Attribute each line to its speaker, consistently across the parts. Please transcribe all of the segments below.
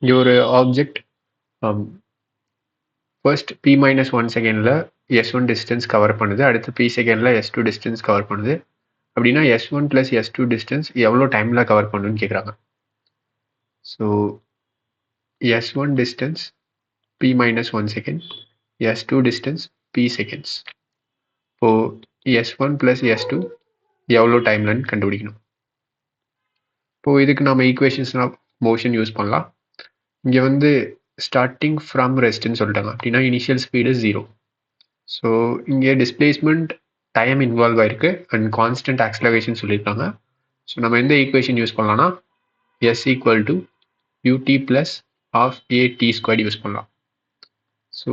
Speaker 1: இங்கே ஒரு object first p minus 1 செகண்டில் s1 டிஸ்டன்ஸ் கவர் பண்ணுது, அடுத்து p செகண்டில் s2 டிஸ்டன்ஸ் கவர் பண்ணுது. அப்படின்னா s1 ப்ளஸ் s2 டிஸ்டன்ஸ் எவ்வளோ டைமில் கவர் பண்ணுன்னு கேட்குறாங்க. So s1 distance p minus 1 second, s2 distance p seconds. இப்போ s1 plus s2 எவ்வளோ டைம்லன்னு கண்டுபிடிக்கணும். இப்போ இதுக்கு நம்ம ஈக்குவேஷன்ஸ் ஆஃப் மோஷன் யூஸ் பண்ணலாம். இங்கே வந்து ஸ்டார்டிங் ஃப்ரம் ரெஸ்ட்னு சொல்லிட்டாங்க, அப்படின்னா இனிஷியல் ஸ்பீடு 0. ஸோ இங்கே டிஸ்பிளேஸ்மெண்ட் டைம் இன்வால்வ் ஆயிருக்கு அண்ட் கான்ஸ்டன்ட் ஆக்சலரேஷன் சொல்லியிருக்காங்க. ஸோ நம்ம எந்த ஈக்குவேஷன் யூஸ் பண்ணலாம்னா s equal to ut plus half a t squared use பண்ணலாம். ஸோ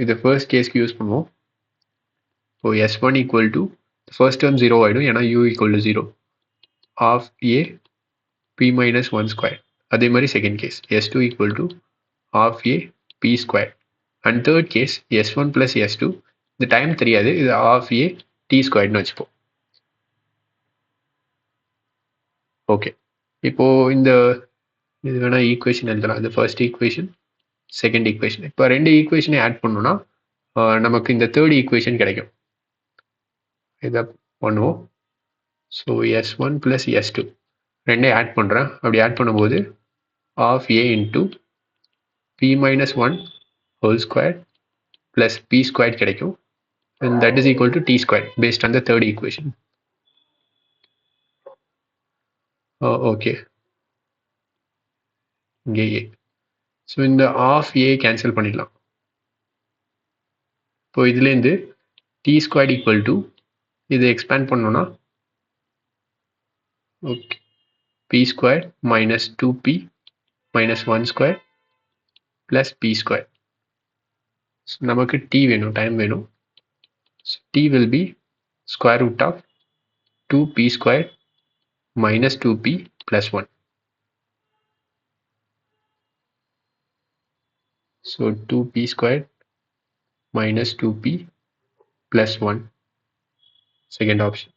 Speaker 1: இது ஃபர்ஸ்ட் கேஸ்க்கு யூஸ் பண்ணுவோம். இப்போ s1 equal to first term 0 ஆகிடும், ஏன்னா u equal to 0 half a p minus 1 square. அதே மாதிரி second case s2 equal to half a p square. And third case s1 plus s2, இந்த time தெரியாது, இது half a t squaredனு வச்சுப்போம். Okay, இப்போ இந்த இது வேணா ஈக்குவேஷன் எழுதலாம். இது ஃபர்ஸ்ட் ஈக்குவேஷன், செகண்ட் ஈக்குவேஷன். இப்போ ரெண்டு ஈக்குவேஷனை ஆட் பண்ணோம்னா நமக்கு இந்த தேர்ட் ஈக்குவேஷன் கிடைக்கும். இதை பண்ணுவோம். ஸோ s1 plus s2 ரெண்டே ஆட் பண்ணுறேன். அப்படி ஆட் பண்ணும்போது half a into p minus 1 whole square plus p squared கிடைக்கும். And that is equal to t squared based on the third equation. Okay. இங்கே a. So இந்த half a cancel பண்ணிடலாம். இப்போ இதுலேருந்து t squared equal to இதை expand பண்ணோன்னா okay p squared minus 2p minus 1 square plus p square. So நமக்கு t வேணும், time வேணும். So t will be square root of 2p square minus 2p plus 1. So 2p squared minus 2p plus 1, second option.